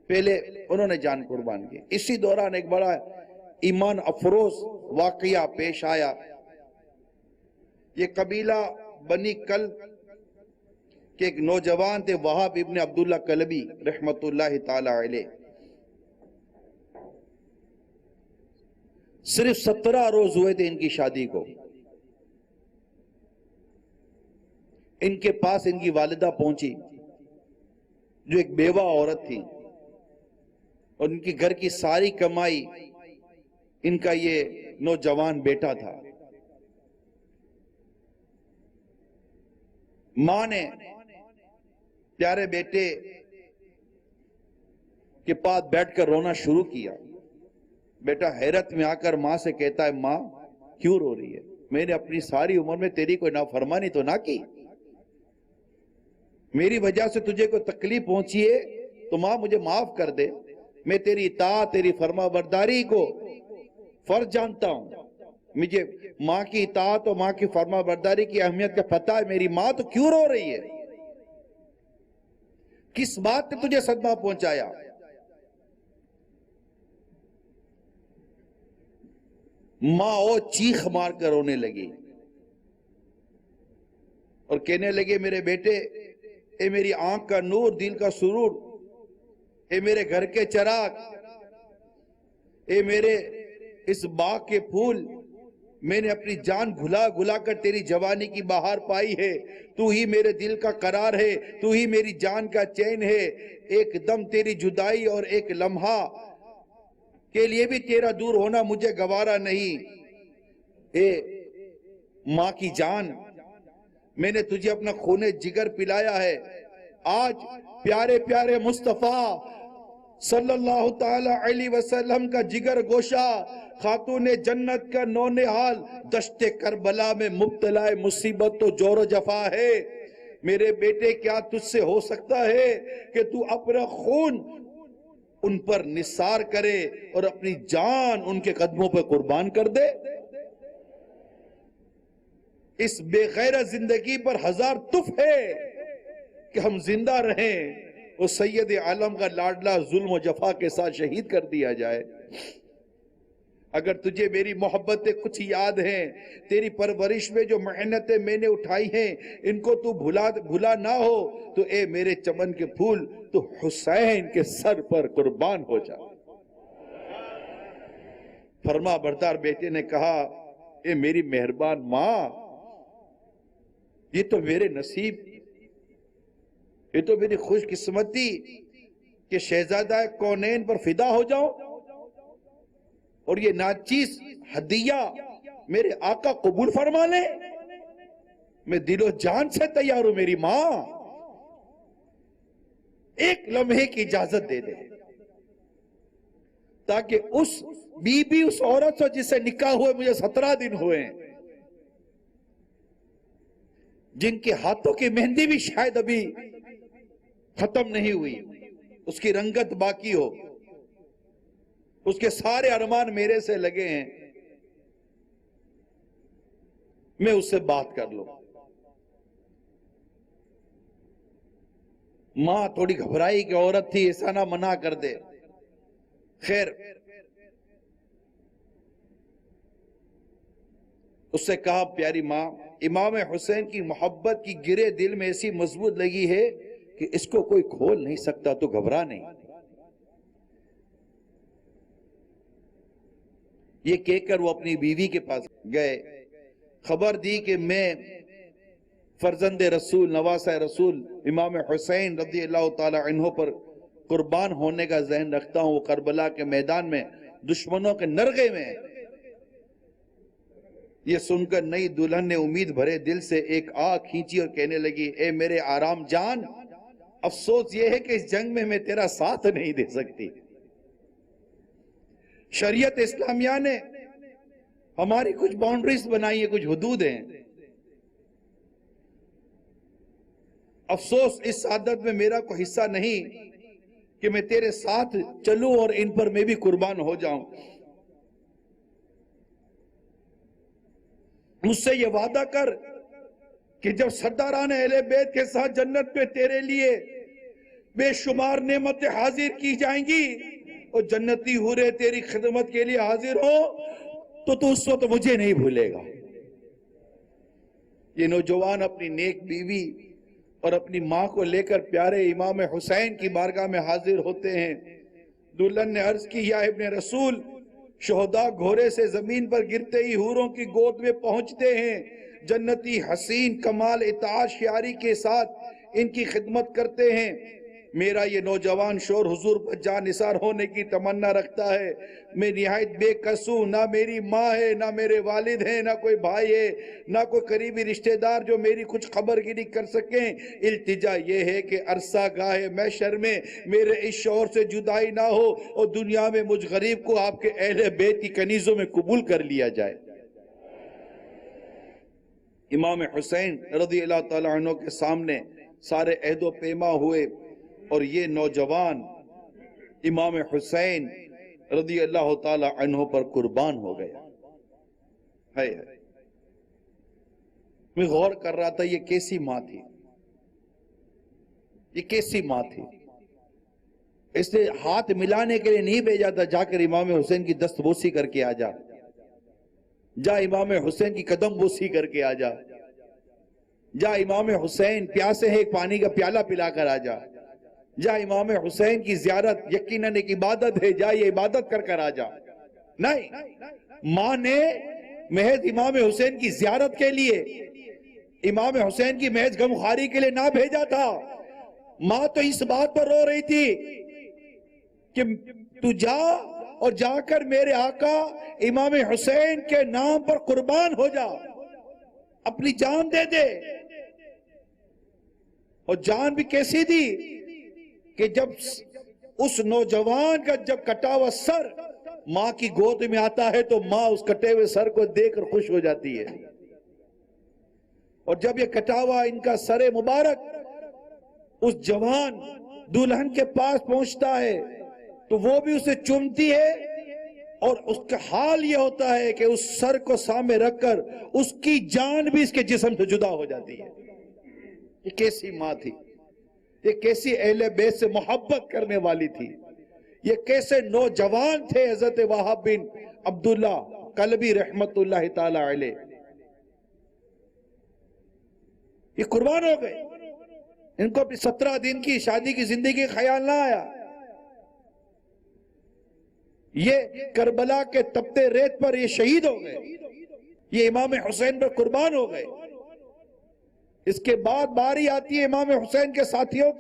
پہلے انہوں نے جان قربان کی۔ اسی دوران ایک بڑا ایمان افروز واقعہ پیش آیا۔ یہ قبیلہ بنی کلب کہ ایک نوجوان تھے وہاب ابن عبداللہ کلبی رحمت اللہ تعالی علیہ، صرف 17 روز ہوئے تھے ان کی شادی کو۔ ان کے پاس ان کی والدہ پہنچی جو ایک بیوہ عورت تھی، اور ان کی گھر کی ساری کمائی ان کا یہ نوجوان بیٹا تھا۔ ماں نے پیارے بیٹے کے پاس بیٹھ کر رونا شروع کیا۔ بیٹا حیرت میں آ کر ماں سے کہتا ہے، ماں کیوں رو رہی ہے؟ میں نے اپنی ساری عمر میں تیری کوئی نافرمانی تو نہ کی، میری وجہ سے تجھے کوئی تکلیف پہنچی ہے تو ماں مجھے معاف کر دے، میں تیری اطاعت تیری فرما برداری کو فرض جانتا ہوں، مجھے ماں کی اطاعت اور ماں کی فرما برداری کی اہمیت کا پتہ ہے، میری ماں تو کیوں رو رہی ہے؟ کس بات نے تجھے صدمہ پہنچایا؟ ماں وہ چیخ مار کر رونے لگی اور کہنے لگے، میرے بیٹے، اے میری آنکھ کا نور، دل کا سرور، اے میرے گھر کے چراغ، اے میرے اس باغ کے پھول، میں نے اپنی جان گھلا گھلا کر تیری جوانی کی بہار پائی ہے، تو ہی میرے دل کا قرار ہے، تو ہی میری جان کا چین ہے، ایک دم تیری جدائی اور ایک لمحہ کے لیے بھی تیرا دور ہونا مجھے گوارا نہیں۔ اے ماں کی جان، میں نے تجھے اپنا خون جگر پلایا ہے، آج پیارے پیارے مصطفیٰ صلی اللہ تعالی علیہ وسلم کا جگر گوشہ خاتون جنت کا نونہال دشت کربلا میں مبتلا مصیبت و جور و جفا ہے۔ میرے بیٹے، کیا تجھ سے ہو سکتا ہے کہ تو اپنا خون ان پر نثار کرے اور اپنی جان ان کے قدموں پر قربان کر دے؟ اس بے غیرت زندگی پر ہزار تف ہے کہ ہم زندہ رہیں، وہ سید عالم کا لاڈلا ظلم و جفا کے ساتھ شہید کر دیا جائے۔ اگر تجھے میری محبتیں کچھ یاد ہیں، تیری پرورش میں جو محنتیں میں نے اٹھائی ہیں، ان کو تو بھلا نہ ہو تو اے میرے چمن کے پھول، تو حسین کے سر پر قربان ہو جا۔ فرما بردار بیٹے نے کہا، اے میری مہربان ماں، یہ تو میرے نصیب، یہ تو میری خوش قسمتی کہ شہزادہ کونین پر فدا ہو جاؤں، اور یہ ناچیز ہدیہ میرے آقا قبول فرما لیں۔ میں دل و جان سے تیار ہوں میری ماں، ایک لمحے کی اجازت دے دے تاکہ اس بی بی اس عورت سے جس سے نکاح ہوئے مجھے 17 دن ہوئے ہیں، جن کے ہاتھوں کی مہندی بھی شاید ابھی ختم نہیں ہوئی، اس کی رنگت باقی ہو، اس کے سارے ارمان میرے سے لگے ہیں، میں اس سے بات کر لوں۔ ماں تھوڑی گھبرائی کہ عورت تھی، ایسا نہ منع کر دے۔ خیر، اس سے کہا، پیاری ماں، امام حسین کی محبت کی گرے دل میں ایسی مضبوط لگی ہے کہ اس کو کوئی کھول نہیں سکتا، تو گھبرا نہیں۔ یہ کہہ کر وہ اپنی بیوی کے پاس گئے، خبر دی کہ میں فرزند رسول، نواسہ رسول امام حسین رضی اللہ تعالی عنہ پر قربان ہونے کا ذہن رکھتا ہوں، وہ کربلا کے میدان میں دشمنوں کے نرغے میں۔ یہ سن کر نئی دلہن نے امید بھرے دل سے ایک آہ کھینچی اور کہنے لگی، اے میرے آرام جان، افسوس یہ ہے کہ اس جنگ میں تیرا ساتھ نہیں دے سکتی۔ شریعت اسلامیہ نے ہماری کچھ باؤنڈریز بنائی ہیں، کچھ حدود ہیں۔ افسوس اس سعادت میں میرا کوئی حصہ نہیں کہ میں تیرے ساتھ چلوں اور ان پر میں بھی قربان ہو جاؤں۔ مجھ سے یہ وعدہ کر کہ جب سرداران اہل بیت کے ساتھ جنت میں تیرے لیے بے شمار نعمتیں حاضر کی جائیں گی اور جنتی حوریں تیری خدمت کے لیے حاضر ہو تو اس وقت مجھے نہیں بھولے گا۔ یہ نوجوان اپنی نیک بیوی اور اپنی ماں کو لے کر پیارے امام حسین کی بارگاہ میں حاضر ہوتے ہیں۔ دلہن نے عرض کی یا ابن رسول، شہداء گھوڑے سے زمین پر گرتے ہی حوروں کی گود میں پہنچتے ہیں، جنتی حسین کمال اطاعت شیاری کے ساتھ ان کی خدمت کرتے ہیں۔ میرا یہ نوجوان شور حضور پر جان نثار ہونے کی تمنا رکھتا ہے۔ میں نہایت بے کس ہوں، نہ میری ماں ہے، نہ میرے والد ہیں، نہ کوئی بھائی ہے، نہ کوئی قریبی رشتہ دار جو میری کچھ خبر گیری کر سکیں۔ التجا یہ ہے کہ عرصہ گاہ محشر میں میرے اس شوہر سے جدائی نہ ہو اور دنیا میں مجھ غریب کو آپ کے اہل بیت کی کنیزوں میں قبول کر لیا جائے۔ امام حسین رضی اللہ تعالیٰ عنہ کے سامنے سارے عہد و پیما ہوئے اور یہ نوجوان امام حسین رضی اللہ تعالیٰ عنہ پر قربان ہو گیا۔ میں غور کر رہا تھا یہ کیسی ماں تھی، یہ کیسی ماں تھی۔ اس نے ہاتھ ملانے کے لیے نہیں بھیجا تھا جا کر امام حسین کی دست بوسی کر کے آ جا، جا امام حسین کی قدم بوسی کر کے آ جا، جا امام حسین پیاسے ہیں ایک پانی کا پیالہ پلا کر آ جا، جا امام حسین کی زیارت یقیناً ایک عبادت ہے، جا یہ عبادت کر کر آ جا۔ نہیں، ماں نے محض امام حسین کی زیارت کے لیے، امام حسین کی محض غمخواری کے لیے نہ بھیجا تھا۔ ماں تو اس بات پر رو رہی تھی کہ تو جا اور جا کر میرے آقا امام حسین کے نام پر قربان ہو جا، اپنی جان دے دے۔ اور جان بھی کیسی دی کہ جب اس نوجوان کا جب کٹا ہوا سر ماں کی گود میں آتا ہے تو ماں اس کٹے ہوئے سر کو دیکھ کر خوش ہو جاتی ہے، اور جب یہ کٹا ہوا ان کا سر مبارک اس جوان دلہن کے پاس پہنچتا ہے تو وہ بھی اسے چومتی ہے، اور اس کا حال یہ ہوتا ہے کہ اس سر کو سامنے رکھ کر اس کی جان بھی اس کے جسم سے جدا ہو جاتی ہے۔ یہ کیسی ماں تھی، یہ کیسی اہل بیت سے محبت کرنے والی تھی، یہ کیسے نوجوان تھے حضرت وہاب بن عبداللہ کلبی رحمت اللہ تعالی علیہ۔ یہ قربان ہو گئے، ان کو اپنی 17 دن کی شادی کی زندگی خیال نہ آیا۔ یہ کربلا کے تپتے ریت پر یہ شہید ہو گئے، یہ امام حسین پر قربان ہو گئے۔ اس کے بعد باری آتی ہے امام حسین کے ساتھیوں کی۔